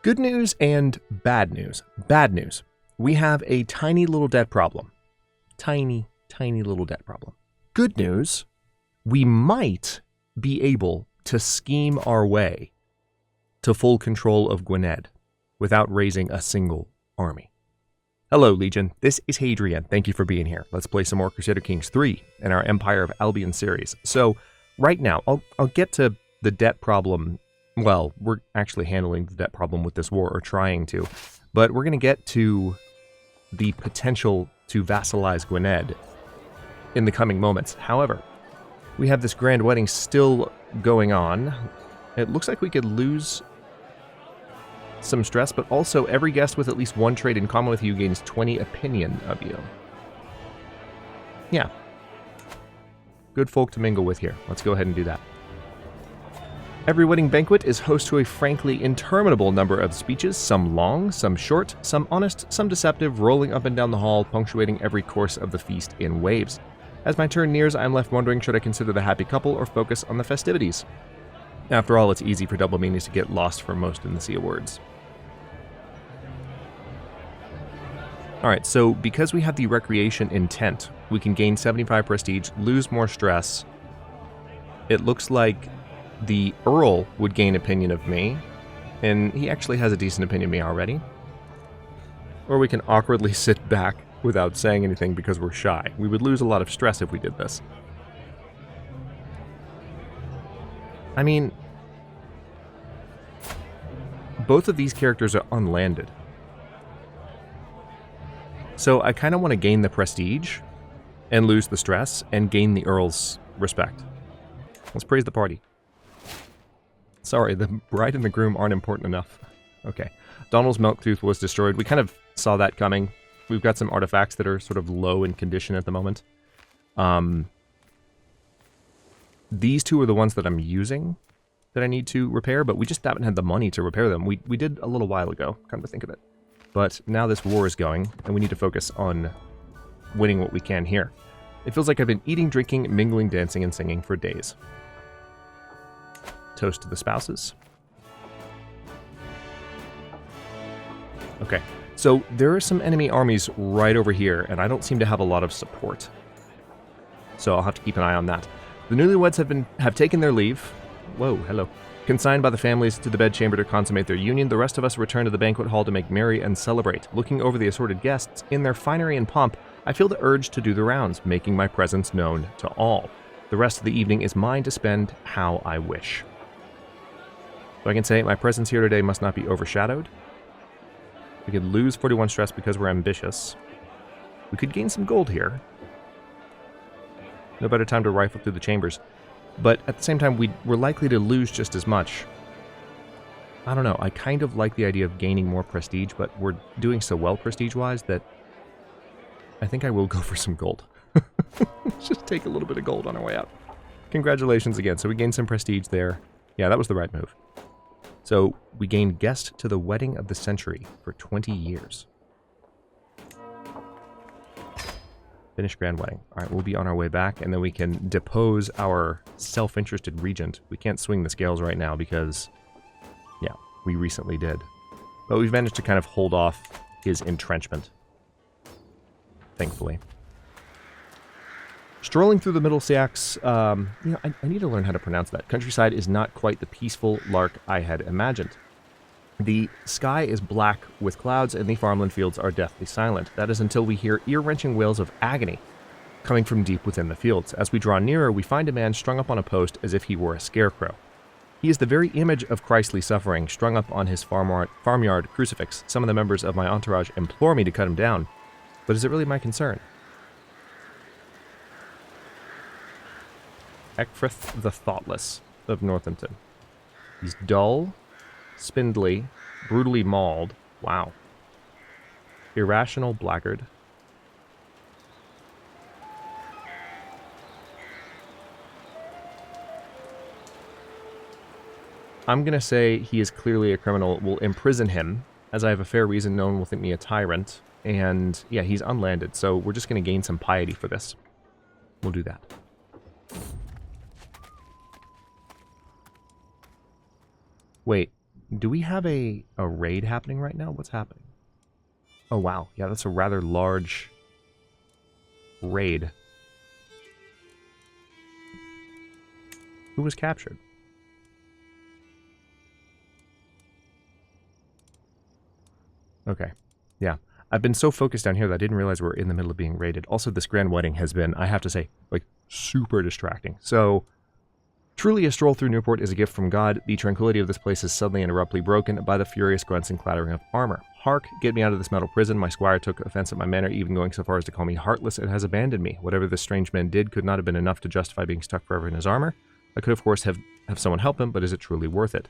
Good news and bad news. Bad news. We have a tiny little debt problem. Tiny little debt problem. Good news. We might be able to scheme our way to full control of Gwynedd without raising a single army. Hello, Legion. This is Hadrian. Thank you for being here. Let's play some more Crusader Kings III in our Empire of Albion series. So, right now, I'll get to the debt problem. Well, we're actually handling the debt problem with this war, or trying to. But we're going to get to the potential to vassalize Gwynedd in the coming moments. However, we have this grand wedding still going on. It looks like we could lose some stress, but also every guest with at least one trait in common with you gains 20 opinion of you. Yeah. Good folk to mingle with here. Let's go ahead and do that. Every wedding banquet is host to a frankly interminable number of speeches, some long, some short, some honest, some deceptive, rolling up and down the hall, punctuating every course of the feast in waves. As my turn nears, I am left wondering, should I consider the happy couple or focus on the festivities? After all, it's easy for double meanings to get lost for most in the sea of words. Alright, so because we have the recreation intent, we can gain 75 prestige, lose more stress. It looks like the Earl would gain opinion of me, and he actually has a decent opinion of me already. Or we can awkwardly sit back without saying anything because we're shy. We would lose a lot of stress if we did this. I mean, both of these characters are unlanded. So I kind of want to gain the prestige and lose the stress and gain the Earl's respect. Let's praise the party. Sorry, the bride and the groom aren't important enough. Okay. Donald's milk tooth was destroyed. We kind of saw that coming. We've got some artifacts that are sort of low in condition at the moment. These two are the ones that I'm using that I need to repair, but we just haven't had the money to repair them. We did a little while ago, come to think of it. But now this war is going, and we need to focus on winning what we can here. It feels like I've been eating, drinking, mingling, dancing, and singing for days. Toast to the spouses. Okay, so there are some enemy armies right over here, and I don't seem to have a lot of support. So I'll have to keep an eye on that. The newlyweds have taken their leave. Whoa, hello. Consigned by the families to the bedchamber to consummate their union, the rest of us return to the banquet hall to make merry and celebrate. Looking over the assorted guests, in their finery and pomp, I feel the urge to do the rounds, making my presence known to all. The rest of the evening is mine to spend how I wish. So I can say my presence here today must not be overshadowed. We could lose 41 stress because we're ambitious. We could gain some gold here. No better time to rifle through the chambers. But at the same time, we're likely to lose just as much. I don't know, I kind of like the idea of gaining more prestige, but we're doing so well prestige-wise that I think I will go for some gold. Let's just take a little bit of gold on our way out. Congratulations again. So we gained some prestige there. Yeah, that was the right move. So we gained guest to the wedding of the century for 20 years. Finish grand wedding. All right, we'll be on our way back, and then we can depose our self-interested regent. We can't swing the scales right now because, yeah, we recently did. But we've managed to kind of hold off his entrenchment. Thankfully. Strolling through the Middlesex, I need to learn how to pronounce that. Countryside is not quite the peaceful lark I had imagined. The sky is black with clouds, and the farmland fields are deathly silent. That is until we hear ear-wrenching wails of agony coming from deep within the fields. As we draw nearer, we find a man strung up on a post as if he were a scarecrow. He is the very image of Christly suffering, strung up on his farmyard crucifix. Some of the members of my entourage implore me to cut him down, but is it really my concern? Ecgfrith the Thoughtless of Northampton. He's dull, spindly, brutally mauled. Wow. Irrational blackguard. I'm going to say he is clearly a criminal. We'll imprison him, as I have a fair reason no one will think me a tyrant. And, yeah, he's unlanded, so we're just going to gain some piety for this. We'll do that. Wait, Do we have a raid happening right now? What's happening? Oh, wow. Yeah, that's a rather large raid. Who was captured? Okay. Yeah. I've been so focused down here that I didn't realize we were in the middle of being raided. Also, this grand wedding has been, I have to say, like, super distracting. So, truly a stroll through Newport is a gift from God. The tranquility of this place is suddenly and abruptly broken by the furious grunts and clattering of armor. Hark, get me out of this metal prison. My squire took offense at my manner, even going so far as to call me heartless, and has abandoned me. Whatever this strange man did could not have been enough to justify being stuck forever in his armor. I could, of course, have someone help him, but is it truly worth it?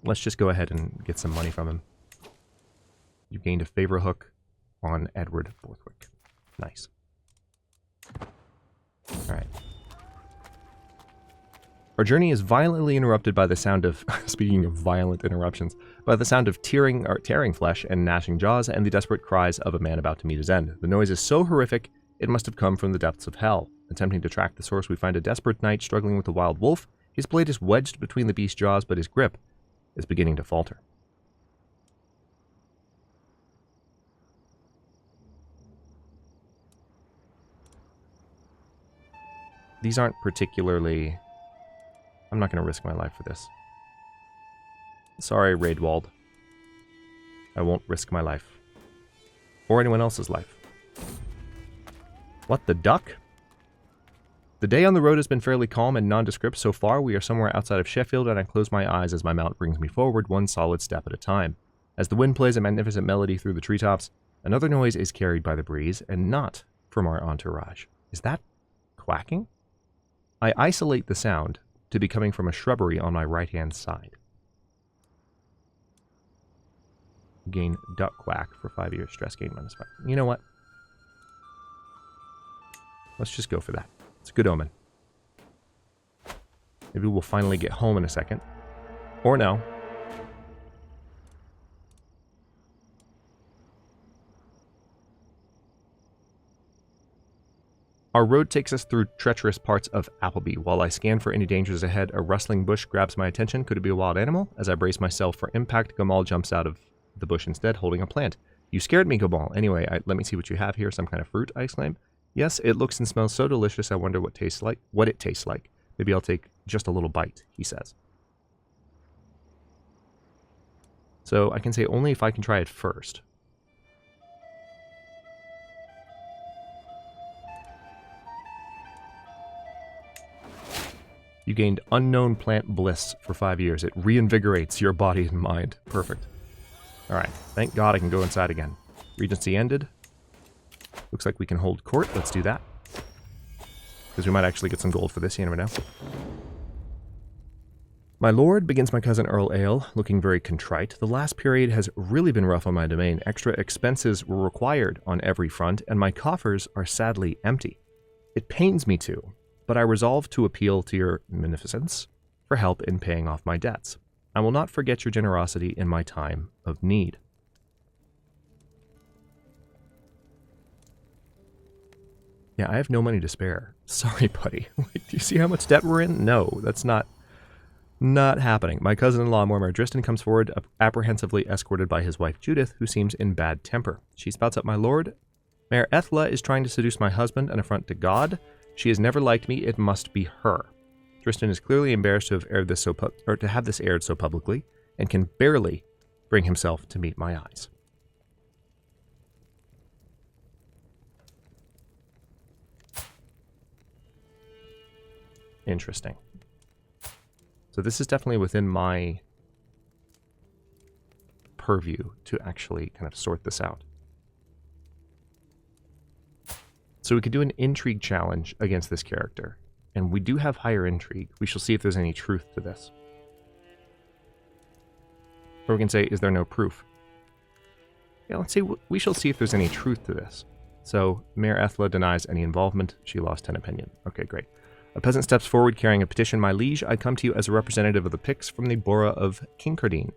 Let's just go ahead and get some money from him. You've gained a favor hook on Edward Borthwick. Nice. Alright. Our journey is violently interrupted by the sound of, speaking of violent interruptions, by the sound of tearing flesh and gnashing jaws and the desperate cries of a man about to meet his end. The noise is so horrific, it must have come from the depths of hell. Attempting to track the source, we find a desperate knight struggling with a wild wolf. His blade is wedged between the beast's jaws, but his grip is beginning to falter. These aren't particularly... I'm not going to risk my life for this. Sorry, Raidwald. I won't risk my life. Or anyone else's life. What the duck? The day on the road has been fairly calm and nondescript so far. We are somewhere outside of Sheffield, and I close my eyes as my mount brings me forward one solid step at a time. As the wind plays a magnificent melody through the treetops, another noise is carried by the breeze, and not from our entourage. Is that quacking? I isolate the sound to be coming from a shrubbery on my right-hand side. Gain duck quack for 5 years. Stress gain -5. You know what? Let's just go for that. It's a good omen. Maybe we'll finally get home in a second. Or no. Our road takes us through treacherous parts of Appleby. While I scan for any dangers ahead, a rustling bush grabs my attention. Could it be a wild animal? As I brace myself for impact, Gamal jumps out of the bush instead, holding a plant. You scared me, Gamal. Anyway, let me see what you have here. Some kind of fruit, I exclaim. Yes, it looks and smells so delicious. I wonder what it tastes like. Maybe I'll take just a little bite, he says. So I can say only if I can try it first. You gained unknown plant bliss for 5 years. It reinvigorates your body and mind. Perfect. Alright, thank God I can go inside again. Regency ended. Looks like we can hold court. Let's do that. Because we might actually get some gold for this, you never know. My lord, begins my cousin Earl Ale, looking very contrite. The last period has really been rough on my domain. Extra expenses were required on every front, and my coffers are sadly empty. It pains me to, but I resolve to appeal to your munificence for help in paying off my debts. I will not forget your generosity in my time of need. Yeah, I have no money to spare. Sorry, buddy. Like, do you see how much debt we're in? No, that's not happening. My cousin-in-law, Mortimer Driston, comes forward, apprehensively escorted by his wife Judith, who seems in bad temper. She spouts up, my lord. Mayor Ethla is trying to seduce my husband, an affront to God. She has never liked me. It must be her. Driston is clearly embarrassed to have aired this to have this aired so publicly, and can barely bring himself to meet my eyes. Interesting. So this is definitely within my purview to actually kind of sort this out. So we could do an intrigue challenge against this character. And we do have higher intrigue. We shall see if there's any truth to this. Or we can say, is there no proof? Yeah, let's see. We shall see if there's any truth to this. So, Mayor Ethla denies any involvement. She lost 10 opinion. Okay, great. A peasant steps forward carrying a petition. My liege, I come to you as a representative of the Picts from the borough of Kincardine.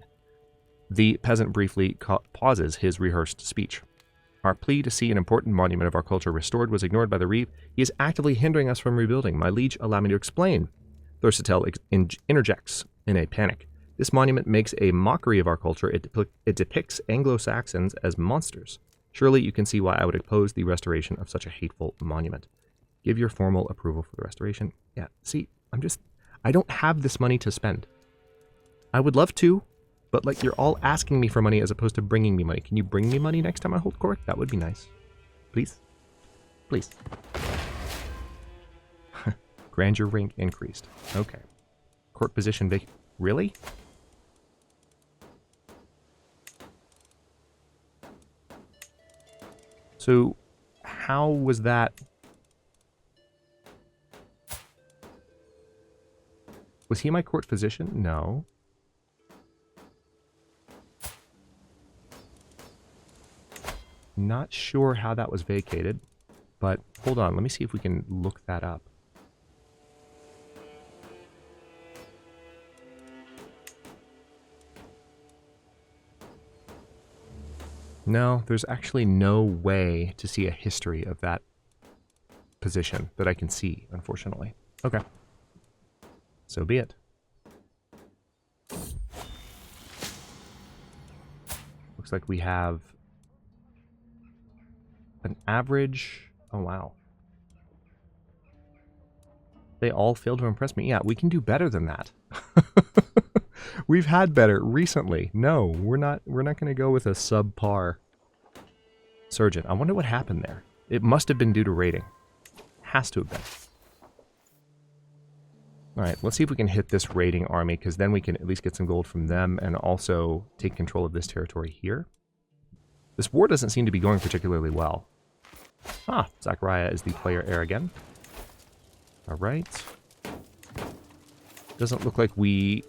The peasant briefly pauses his rehearsed speech. Our plea to see an important monument of our culture restored was ignored by the Reeve. He is actively hindering us from rebuilding. My liege, allow me to explain. Thursitel interjects in a panic. This monument makes a mockery of our culture. It depicts Anglo-Saxons as monsters. Surely you can see why I would oppose the restoration of such a hateful monument. Give your formal approval for the restoration. Yeah, see, I don't have this money to spend. I would love to, but like you're all asking me for money as opposed to bringing me money. Can you bring me money next time I hold court? That would be nice. Please? Please. Grandeur rank increased. Okay. Court position vacant. Really? So, how was that? Was he my court physician? No. Not sure how that was vacated, but hold on. Let me see if we can look that up. No, there's actually no way to see a history of that position that I can see, unfortunately. Okay. So be it. Looks like we have an average... Oh, wow. They all failed to impress me. Yeah, we can do better than that. We've had better recently. No, we're not going to go with a subpar surgeon. I wonder what happened there. It must have been due to rating. Has to have been. Alright, let's see if we can hit this raiding army, because then we can at least get some gold from them and also take control of this territory here. This war doesn't seem to be going particularly well. Ah, Zachariah is the player heir again. Alright. Doesn't look like we...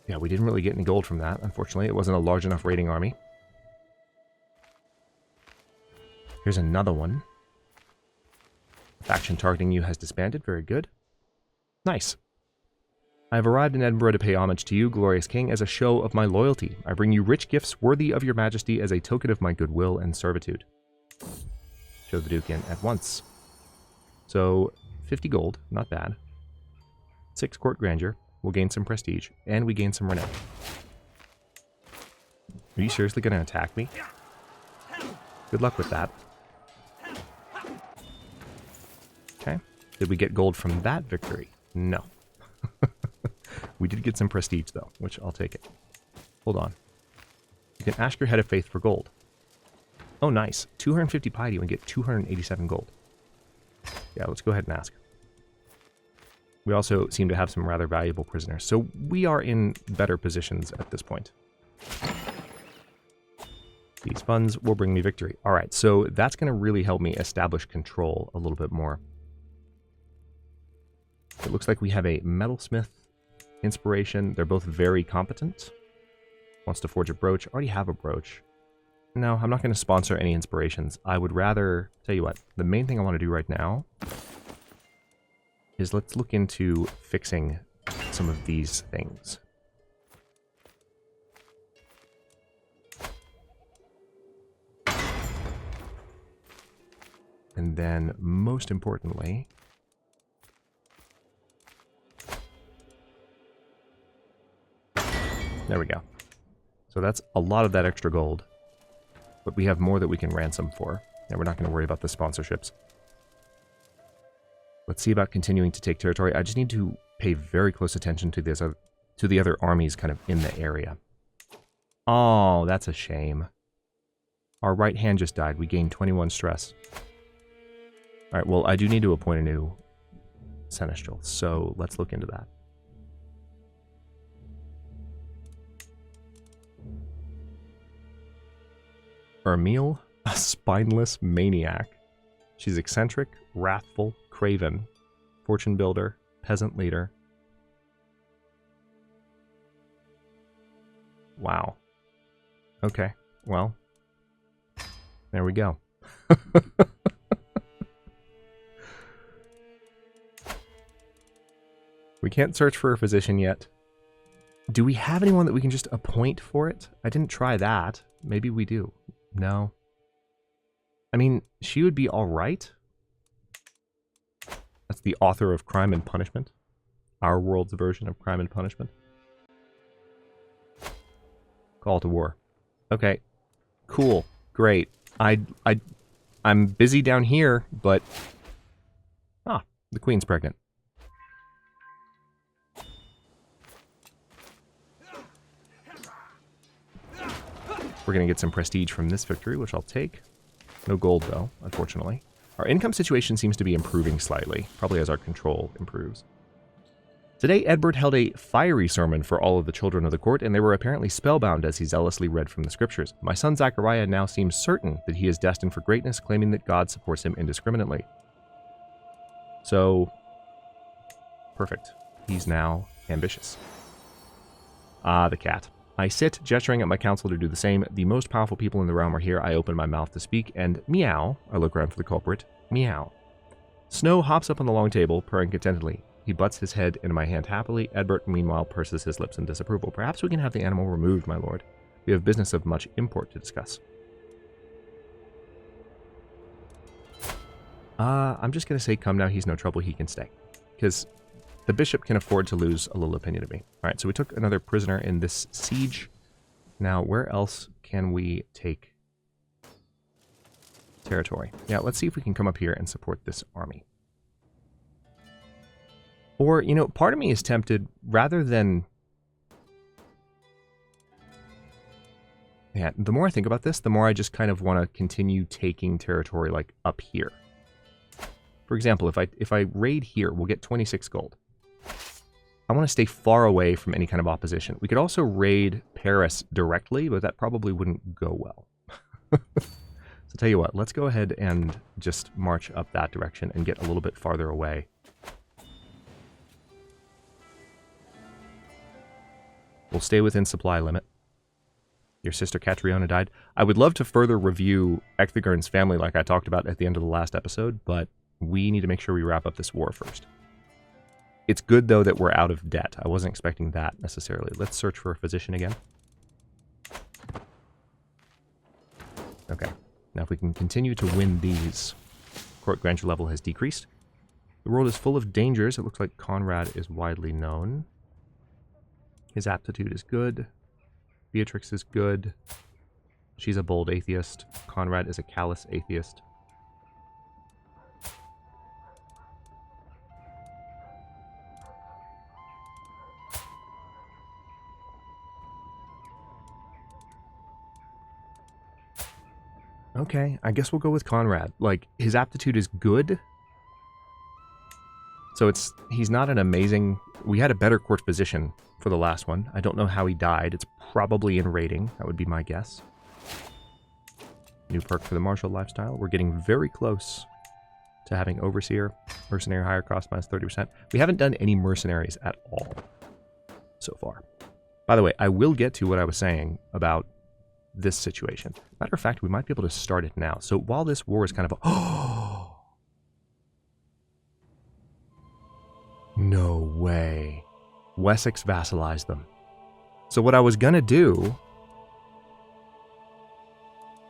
Yeah, we didn't really get any gold from that, unfortunately. It wasn't a large enough raiding army. Here's another one. Faction targeting you has disbanded. Very good. Nice. I have arrived in Edinburgh to pay homage to you, glorious king, as a show of my loyalty. I bring you rich gifts worthy of your majesty as a token of my goodwill and servitude. Show the Duke in at once. So, 50 gold. Not bad. 6 court grandeur. We'll gain some prestige. And we gain some renown. Are you seriously going to attack me? Good luck with that. Okay. Did we get gold from that victory? No. We did get some prestige, though, which I'll take it. Hold on. You can ask your head of faith for gold. Oh, nice. 250 piety and get 287 gold. Yeah, let's go ahead and ask. We also seem to have some rather valuable prisoners, so we are in better positions at this point. These funds will bring me victory. All right, so that's going to really help me establish control a little bit more. It looks like we have a metalsmith inspiration. They're both very competent. Wants to forge a brooch. Already have a brooch. No, I'm not going to sponsor any inspirations. I would rather... Tell you what, the main thing I want to do right now is let's look into fixing some of these things. And then, most importantly... There we go. So that's a lot of that extra gold. But we have more that we can ransom for. And we're not going to worry about the sponsorships. Let's see about continuing to take territory. I just need to pay very close attention to this, to the other armies kind of in the area. Oh, that's a shame. Our right hand just died. We gained 21 stress. Alright, well, I do need to appoint a new seneschal, so let's look into that. Ermile, a spineless maniac. She's eccentric, wrathful, craven, fortune builder, peasant leader. Wow. Okay, well, there we go. We can't search for a physician yet. Do we have anyone that we can just appoint for it? I didn't try that. Maybe we do. No. I mean, she would be all right. That's the author of Crime and Punishment. Our world's version of Crime and Punishment. Call to war. Okay. Cool. Great. I'm busy down here, but... Ah, the queen's pregnant. We're going to get some prestige from this victory, which I'll take. No gold, though, unfortunately. Our income situation seems to be improving slightly, probably as our control improves. Today, Edward held a fiery sermon for all of the children of the court, and they were apparently spellbound as he zealously read from the scriptures. My son Zachariah now seems certain that he is destined for greatness, claiming that God supports him indiscriminately. So, perfect. He's now ambitious. Ah, the cat. I sit, gesturing at my council to do the same. The most powerful people in the realm are here. I open my mouth to speak, and meow. I look around for the culprit. Meow. Snow hops up on the long table, purring contentedly. He butts his head into my hand happily. Edbert, meanwhile, purses his lips in disapproval. Perhaps we can have the animal removed, my lord. We have business of much import to discuss. I'm just going to say, come now, he's no trouble, he can stay. Because the bishop can afford to lose a little opinion of me. All right, so we took another prisoner in this siege. Now, where else can we take territory? Yeah, let's see if we can come up here and support this army. Or, you know, part of me is tempted, rather than... Yeah, the more I think about this, the more I just kind of want to continue taking territory, like, up here. For example, if I raid here, we'll get 26 gold. I want to stay far away from any kind of opposition. We could also raid Paris directly, but that probably wouldn't go well. So tell you what, let's go ahead and just march up that direction and get a little bit farther away. We'll stay within supply limit. Your sister Catriona died. I would love to further review Ecthegern's family like I talked about at the end of the last episode, but we need to make sure we wrap up this war first. It's good, though, that we're out of debt. I wasn't expecting that, necessarily. Let's search for a physician again. Okay. Now, if we can continue to win these, court grandeur level has decreased. The world is full of dangers. It looks like Conrad is widely known. His aptitude is good. Beatrix is good. She's a bold atheist. Conrad is a callous atheist. Okay, I guess we'll go with Conrad. Like, his aptitude is good. So he's not an amazing... We had a better court physician for the last one. I don't know how he died. It's probably in raiding. That would be my guess. New perk for the martial lifestyle. We're getting very close to having overseer. Mercenary higher cost minus 30%. We haven't done any mercenaries at all so far. By the way, I will get to what I was saying about this situation. Matter of fact, we might be able to start it now. So while this war is kind of oh, no way. Wessex vassalized them. So what I was gonna do,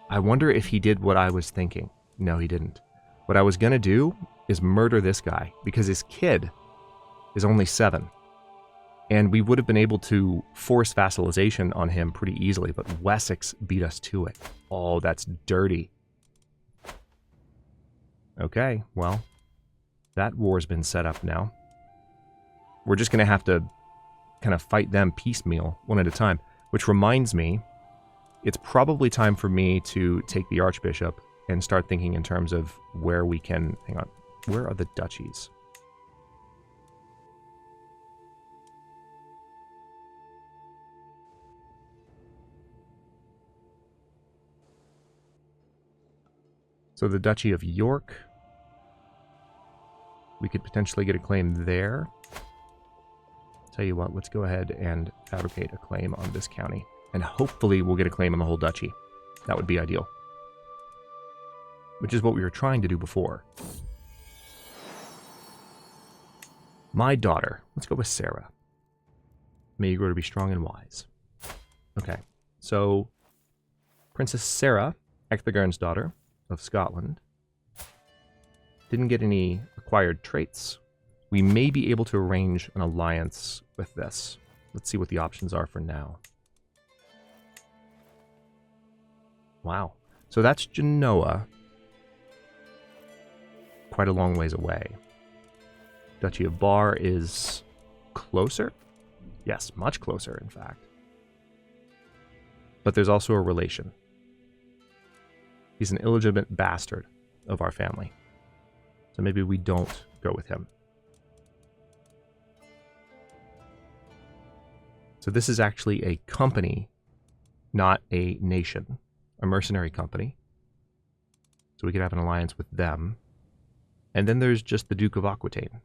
I wonder if he did what I was thinking. No, he didn't. What I was gonna do is murder this guy because his kid is only 7. And we would have been able to force vassalization on him pretty easily, but Wessex beat us to it. Oh, that's dirty. Okay, well, that war's been set up now. We're just going to have to kind of fight them piecemeal, one at a time. Which reminds me, it's probably time for me to take the Archbishop and start thinking in terms of where we can... Hang on, where are the duchies? So the Duchy of York, we could potentially get a claim there. Tell you what, let's go ahead and fabricate a claim on this county. And hopefully we'll get a claim on the whole duchy. That would be ideal. Which is what we were trying to do before. My daughter. Let's go with Sarah. May you grow to be strong and wise. Okay, so Princess Sarah, Ecthegern's daughter, of Scotland. Didn't get any acquired traits. We may be able to arrange an alliance with this. Let's see what the options are for now. Wow. So that's Genoa. Quite a long ways away. Duchy of Bar is closer? Yes, much closer, in fact. But there's also a relation. He's an illegitimate bastard of our family. So maybe we don't go with him. So this is actually a company, not a nation. A mercenary company. So we could have an alliance with them. And then there's just the Duke of Aquitaine.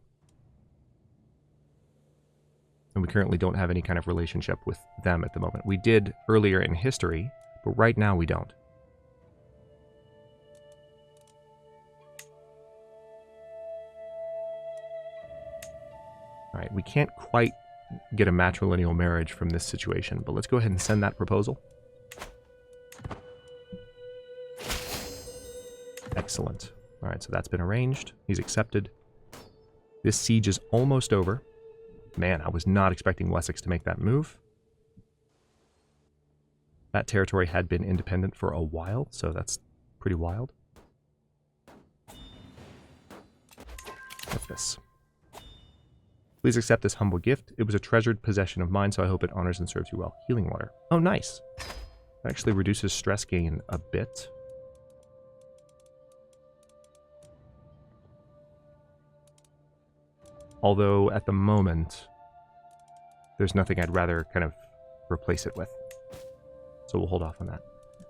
And we currently don't have any kind of relationship with them at the moment. We did earlier in history, but right now we don't. Alright, we can't quite get a matrilineal marriage from this situation, but let's go ahead and send that proposal. Excellent. Alright, so that's been arranged. He's accepted. This siege is almost over. Man, I was not expecting Wessex to make that move. That territory had been independent for a while, so that's pretty wild. What's this? Please accept this humble gift. It was a treasured possession of mine, so I hope it honors and serves you well. Healing water. Oh, nice. That actually reduces stress gain a bit. Although, at the moment, there's nothing I'd rather kind of replace it with. So we'll hold off on that.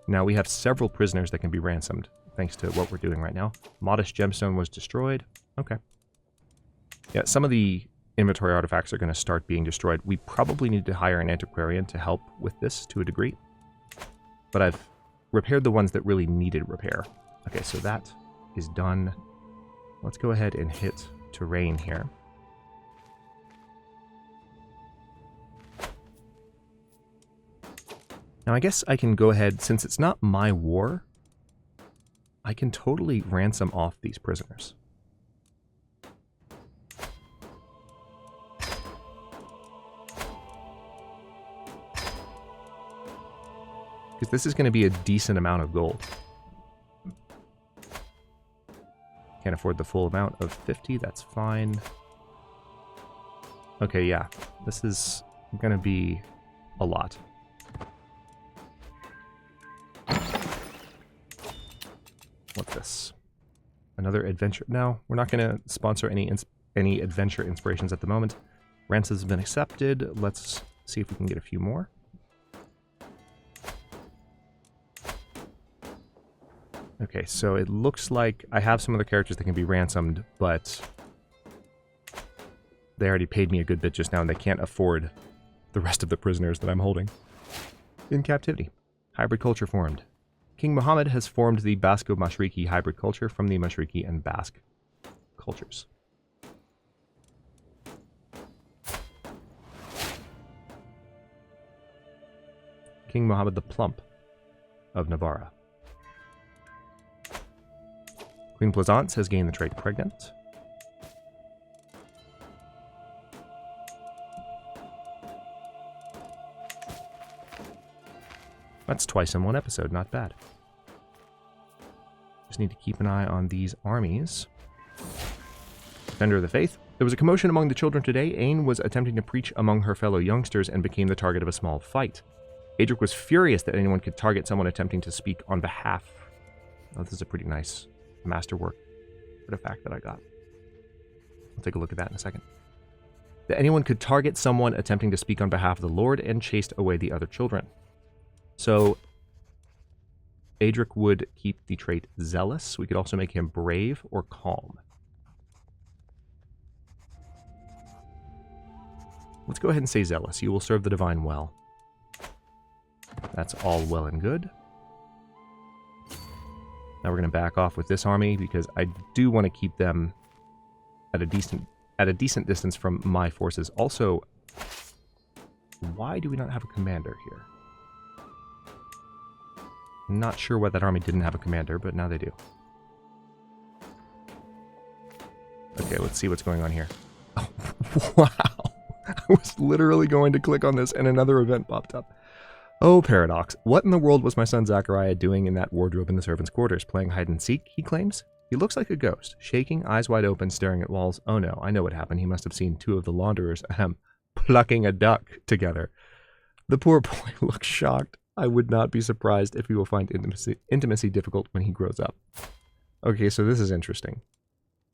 Now, we have several prisoners that can be ransomed, thanks to what we're doing right now. Modest gemstone was destroyed. Okay. Yeah, some of the inventory artifacts are going to start being destroyed. We probably need to hire an antiquarian to help with this to a degree. But I've repaired the ones that really needed repair. Okay, so that is done. Let's go ahead and hit terrain here. Now, I guess I can go ahead, since it's not my war, I can totally ransom off these prisoners. Because this is going to be a decent amount of gold. Can't afford the full amount of 50, that's fine. Okay, yeah, this is going to be a lot. What's this? Another adventure? No, we're not going to sponsor any adventure inspirations at the moment. Ransoms have been accepted. Let's see if we can get a few more. Okay, so it looks like I have some other characters that can be ransomed, but they already paid me a good bit just now, and they can't afford the rest of the prisoners that I'm holding in captivity. Hybrid culture formed. King Muhammad has formed the Basco-Mashriki hybrid culture from the Mashriki and Basque cultures. King Muhammad the Plump of Navarra. Queen Plaisance has gained the trait pregnant. That's twice in one episode, not bad. Just need to keep an eye on these armies. Defender of the Faith. There was a commotion among the children today. Aine was attempting to preach among her fellow youngsters and became the target of a small fight. Adric was furious that anyone could target someone attempting to speak on behalf. Oh, this is a pretty nice masterwork artifact that I got. I'll take a look at that in a second. That anyone could target someone attempting to speak on behalf of the Lord and chased away the other children. So, Adric would keep the trait Zealous. We could also make him Brave or Calm. Let's go ahead and say Zealous. You will serve the Divine well. That's all well and good. Now we're going to back off with this army because I do want to keep them at a decent distance from my forces. Also, why do we not have a commander here? Not sure why that army didn't have a commander, but now they do. Okay, let's see what's going on here. Oh, wow. I was literally going to click on this and another event popped up. Oh, paradox. What in the world was my son Zachariah doing in that wardrobe in the servants' quarters? Playing hide and seek, he claims? He looks like a ghost, shaking, eyes wide open, staring at walls. Oh no, I know what happened. He must have seen two of the launderers, plucking a duck together. The poor boy looks shocked. I would not be surprised if he will find intimacy difficult when he grows up. Okay, so this is interesting.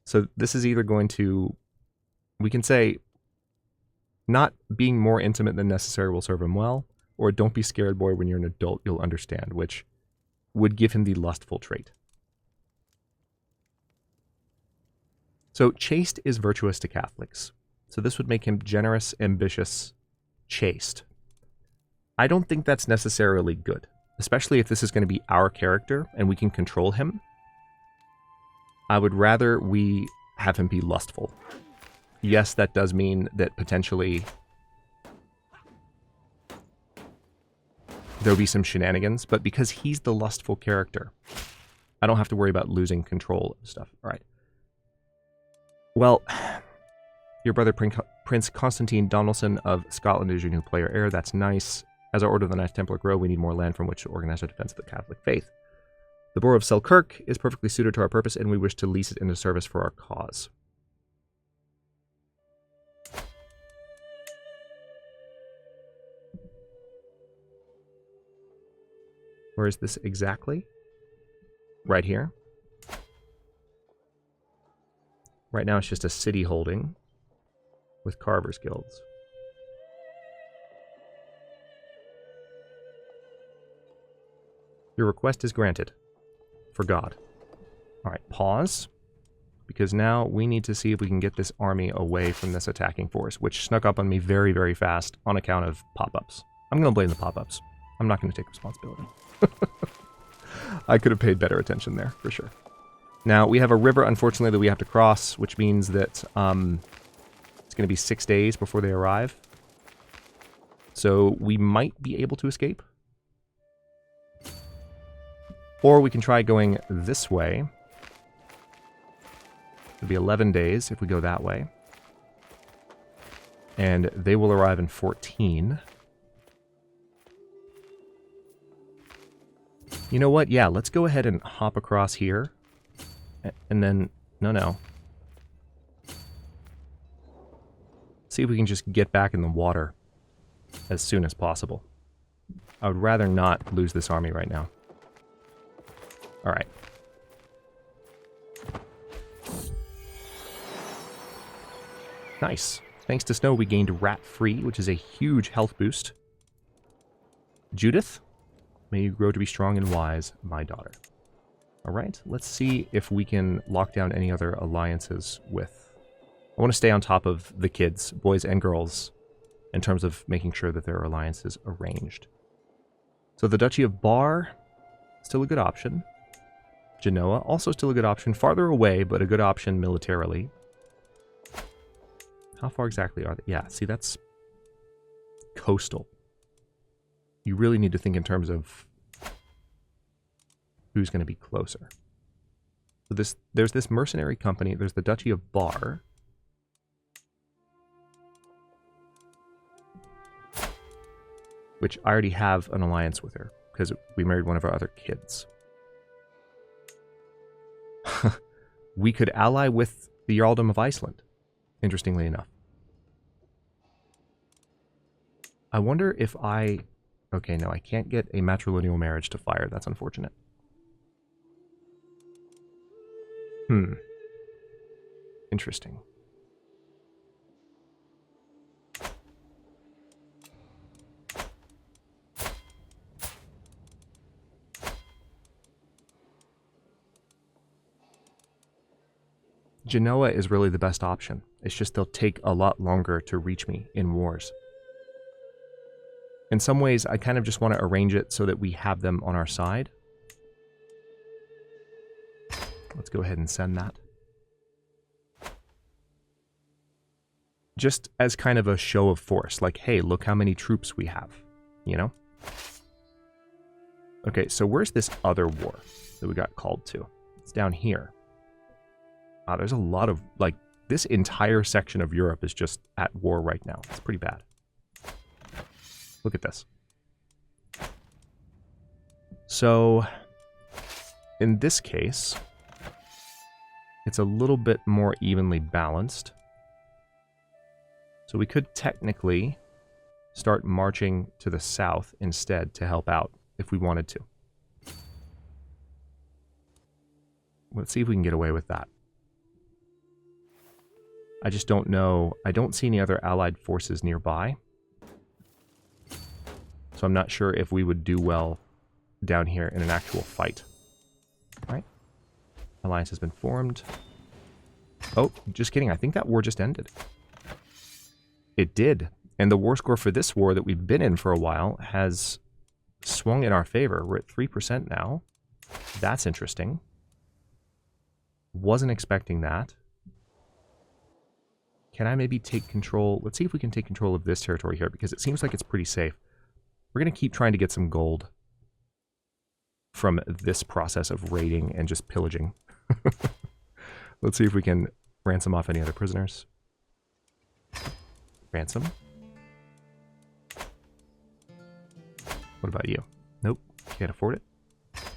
So this is either going to, we can say, not being more intimate than necessary will serve him well, or don't be scared, boy, when you're an adult, you'll understand, which would give him the lustful trait. So chaste is virtuous to Catholics. So this would make him generous, ambitious, chaste. I don't think that's necessarily good, especially if this is going to be our character and we can control him. I would rather we have him be lustful. Yes, that does mean that potentially there'll be some shenanigans, but because he's the lustful character, I don't have to worry about losing control of stuff. All right. Well, your brother Prince Constantine Donaldson of Scotland is your new player heir. That's nice. As our Order of the Knights Templar grow, we need more land from which to organize our defense of the Catholic faith. The borough of Selkirk is perfectly suited to our purpose, and we wish to lease it into service for our cause. Where is this exactly? Right here. Right now it's just a city holding with carvers' guilds. Your request is granted. For God. Alright, pause. Because now we need to see if we can get this army away from this attacking force, which snuck up on me very, very fast on account of pop-ups. I'm going to blame the pop-ups. I'm not going to take responsibility. I could have paid better attention there, for sure. Now, we have a river, unfortunately, that we have to cross, which means that it's going to be 6 days before they arrive. So we might be able to escape. Or we can try going this way. It'll be 11 days if we go that way. And they will arrive in 14. You know what? Yeah, let's go ahead and hop across here. And then... No. See if we can just get back in the water as soon as possible. I would rather not lose this army right now. Alright. Nice. Thanks to snow, we gained rat free, which is a huge health boost. Judith, may you grow to be strong and wise, my daughter. Alright, let's see if we can lock down any other alliances with... I want to stay on top of the kids, boys and girls, in terms of making sure that there are alliances arranged. So the Duchy of Bar, still a good option. Genoa, also still a good option. Farther away, but a good option militarily. How far exactly are they? Yeah, see, that's coastal. You really need to think in terms of who's going to be closer. So there's this mercenary company. There's the Duchy of Bar. Which I already have an alliance with her, because we married one of our other kids. We could ally with the Jarldom of Iceland, interestingly enough. I wonder if I... Okay, no, I can't get a matrilineal marriage to fire. That's unfortunate. Interesting. Genoa is really the best option. It's just they'll take a lot longer to reach me in wars. In some ways, I kind of just want to arrange it so that we have them on our side. Let's go ahead and send that. Just as kind of a show of force, like, hey, look how many troops we have, you know? Okay, so where's this other war that we got called to? It's down here. There's a lot of, like, this entire section of Europe is just at war right now. It's pretty bad. Look at this. So, in this case, it's a little bit more evenly balanced. So we could technically start marching to the south instead to help out if we wanted to. Let's see if we can get away with that. I just don't know. I don't see any other allied forces nearby. So I'm not sure if we would do well down here in an actual fight. All right. Alliance has been formed. Oh, just kidding. I think that war just ended. It did. And the war score for this war that we've been in for a while has swung in our favor. We're at 3% now. That's interesting. Wasn't expecting that. Can I maybe take control? Let's see if we can take control of this territory here, because it seems like it's pretty safe. We're going to keep trying to get some gold from this process of raiding and just pillaging. Let's see if we can ransom off any other prisoners. Ransom. What about you? Nope. Can't afford it.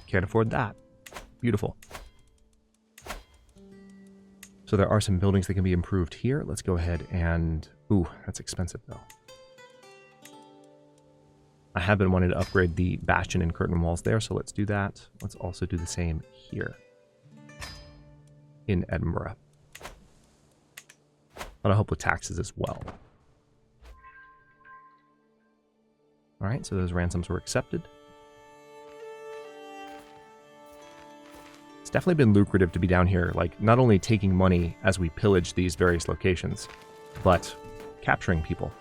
Can't afford that. Beautiful. So there are some buildings that can be improved here. Let's go ahead and... Ooh, that's expensive though. I have been wanting to upgrade the bastion and curtain walls there, so let's do that. Let's also do the same here in Edinburgh. But I help with taxes as well. Alright, so those ransoms were accepted. It's definitely been lucrative to be down here, like, not only taking money as we pillage these various locations, but capturing people,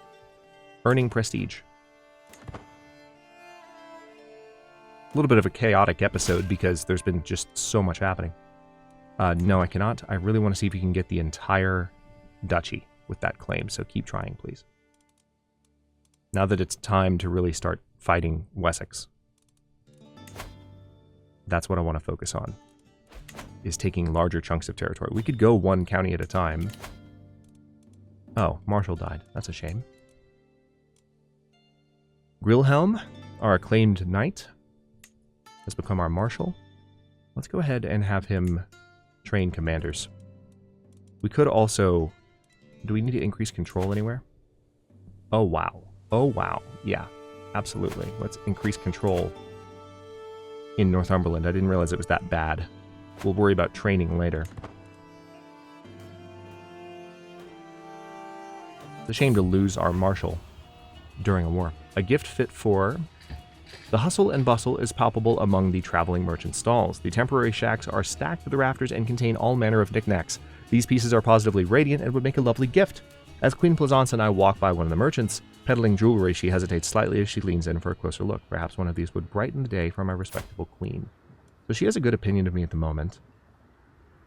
earning prestige. A little bit of a chaotic episode because there's been just so much happening. No, I cannot. I really want to see if you can get the entire duchy with that claim, so keep trying, please. Now that it's time to really start fighting Wessex. That's what I want to focus on, is taking larger chunks of territory. We could go one county at a time. Oh, Marshal died. That's a shame. Grilhelm, our acclaimed knight, has become our marshal. Let's go ahead and have him train commanders. We could also... Do we need to increase control anywhere? Oh, wow. Oh, wow. Yeah, absolutely. Let's increase control in Northumberland. I didn't realize it was that bad. We'll worry about training later. It's a shame to lose our marshal during a war. A gift fit for... The hustle and bustle is palpable among the traveling merchant stalls. The temporary shacks are stacked to the rafters and contain all manner of knickknacks. These pieces are positively radiant and would make a lovely gift. As Queen Plaisance and I walk by one of the merchants, peddling jewelry, she hesitates slightly as she leans in for a closer look. Perhaps one of these would brighten the day for my respectable queen. So she has a good opinion of me at the moment.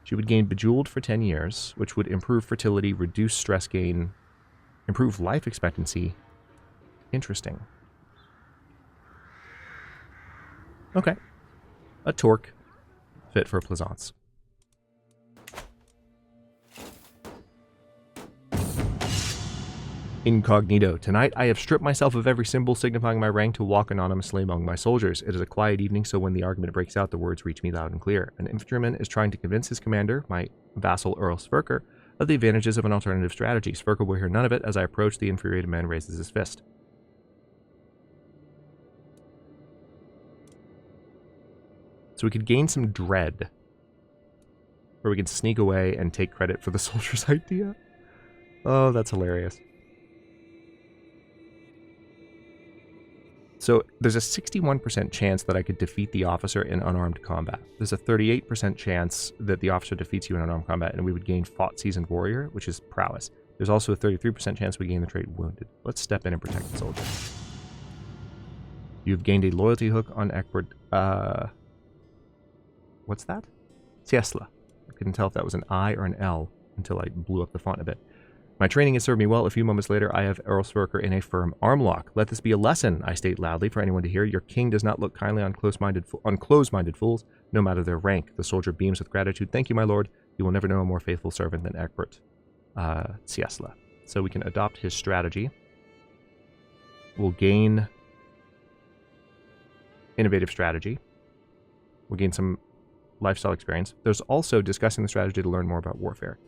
She would gain Bejeweled for 10 years, which would improve fertility, reduce stress gain, improve life expectancy. Interesting. Okay. A torque fit for Plaisance. Incognito. Tonight I have stripped myself of every symbol signifying my rank to walk anonymously among my soldiers. It is a quiet evening, so when the argument breaks out, the words reach me loud and clear. An infantryman is trying to convince his commander, my vassal Earl Sverker, of the advantages of an alternative strategy. Sverker will hear none of it. As I approach, the infuriated man raises his fist. So we could gain some dread. Or we could sneak away and take credit for the soldier's idea. Oh, that's hilarious. So there's a 61% chance that I could defeat the officer in unarmed combat. There's a 38% chance that the officer defeats you in unarmed combat, and we would gain Fought Seasoned Warrior, which is prowess. There's also a 33% chance we gain the trait Wounded. Let's step in and protect the soldier. You've gained a loyalty hook on Eckford. What's that? Ciesla. I couldn't tell if that was an I or an L until I blew up the font a bit. My training has served me well. A few moments later, I have Erlsberger in a firm arm lock. Let this be a lesson, I state loudly for anyone to hear. Your king does not look kindly on close-minded fools, no matter their rank. The soldier beams with gratitude. Thank you, my lord. You will never know a more faithful servant than Egbert Ciesla. So we can adopt his strategy. We'll gain innovative strategy. We'll gain some lifestyle experience. There's also discussing the strategy to learn more about warfare.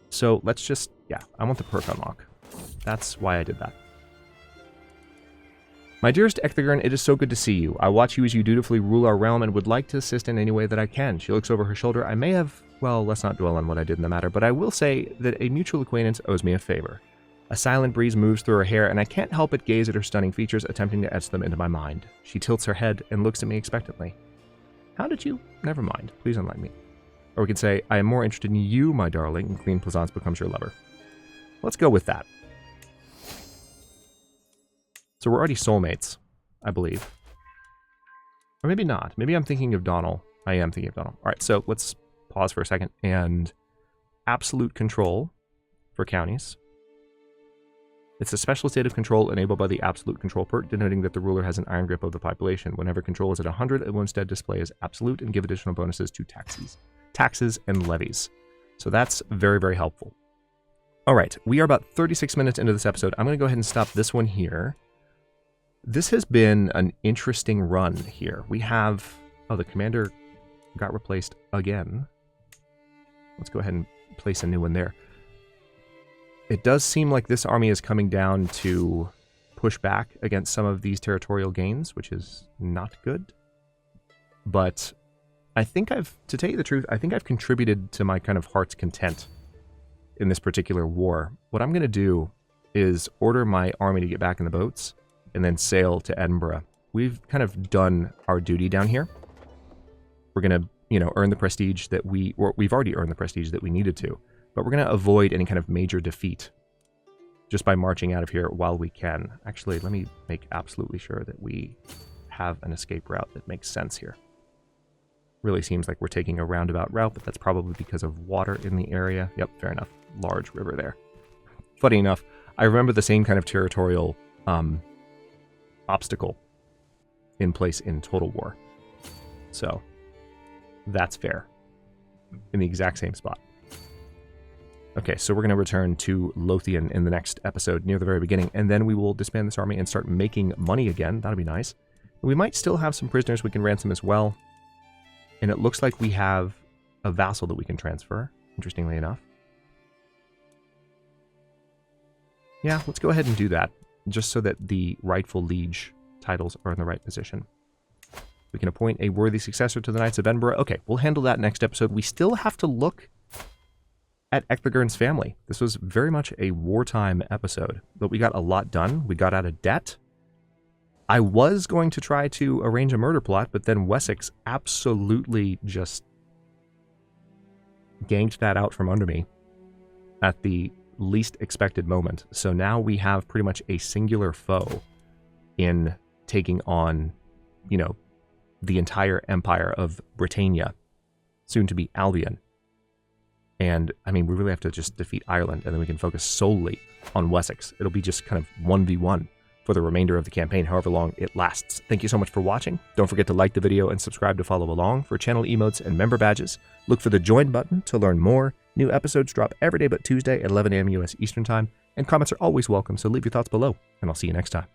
So let's just, yeah, I want the perk unlock. That's why I did that. My dearest Ecthegern, it is so good to see you. I watch you as you dutifully rule our realm and would like to assist in any way that I can. She looks over her shoulder. I may have, well, let's not dwell on what I did in the matter, but I will say that a mutual acquaintance owes me a favor. A silent breeze moves through her hair, and I can't help but gaze at her stunning features, attempting to etch them into my mind. She tilts her head and looks at me expectantly. How did you? Never mind. Please unlike me. Or we could say, I am more interested in you, my darling, and Queen Plaisance becomes your lover. Let's go with that. So we're already soulmates, I believe. Or maybe not. Maybe I'm thinking of Donald. I am thinking of Donald. All right, so let's pause for a second. And absolute control for counties. It's a special state of control enabled by the absolute control perk, denoting that the ruler has an iron grip of the population. Whenever control is at 100, it will instead display as absolute and give additional bonuses to taxes and levies. So that's very, very helpful. All right, we are about 36 minutes into this episode. I'm going to go ahead and stop this one here. This has been an interesting run here. We have, oh, the commander got replaced again. Let's go ahead and place a new one there. It does seem like this army is coming down to push back against some of these territorial gains, which is not good. But I think to tell you the truth, I think I've contributed to my kind of heart's content in this particular war. What I'm going to do is order my army to get back in the boats and then sail to Edinburgh. We've kind of done our duty down here. We're going to, earn the prestige that we've already earned the prestige that we needed to, but we're going to avoid any kind of major defeat just by marching out of here while we can. Actually, let me make absolutely sure that we have an escape route that makes sense here. Really seems like we're taking a roundabout route, but that's probably because of water in the area. Yep, fair enough. Large river there. Funny enough, I remember the same kind of territorial obstacle in place in Total War. So, that's fair. In the exact same spot. Okay, so we're going to return to Lothian in the next episode near the very beginning, and then we will disband this army and start making money again. That'll be nice. We might still have some prisoners we can ransom as well. And it looks like we have a vassal that we can transfer, interestingly enough. Yeah, let's go ahead and do that, just so that the rightful liege titles are in the right position. We can appoint a worthy successor to the Knights of Edinburgh. Okay, we'll handle that next episode. We still have to look at Ecthegern's family. This was very much a wartime episode, but we got a lot done. We got out of debt. I was going to try to arrange a murder plot, but then Wessex absolutely just ganked that out from under me at the least expected moment. So now we have pretty much a singular foe in taking on, the entire Empire of Britannia, soon to be Albion. And, I mean, we really have to just defeat Ireland, and then we can focus solely on Wessex. It'll be just kind of 1v1 for the remainder of the campaign, however long it lasts. Thank you so much for watching. Don't forget to like the video and subscribe to follow along for channel emotes and member badges. Look for the join button to learn more. New episodes drop every day but Tuesday at 11 a.m. US Eastern Time, and comments are always welcome, so leave your thoughts below, and I'll see you next time.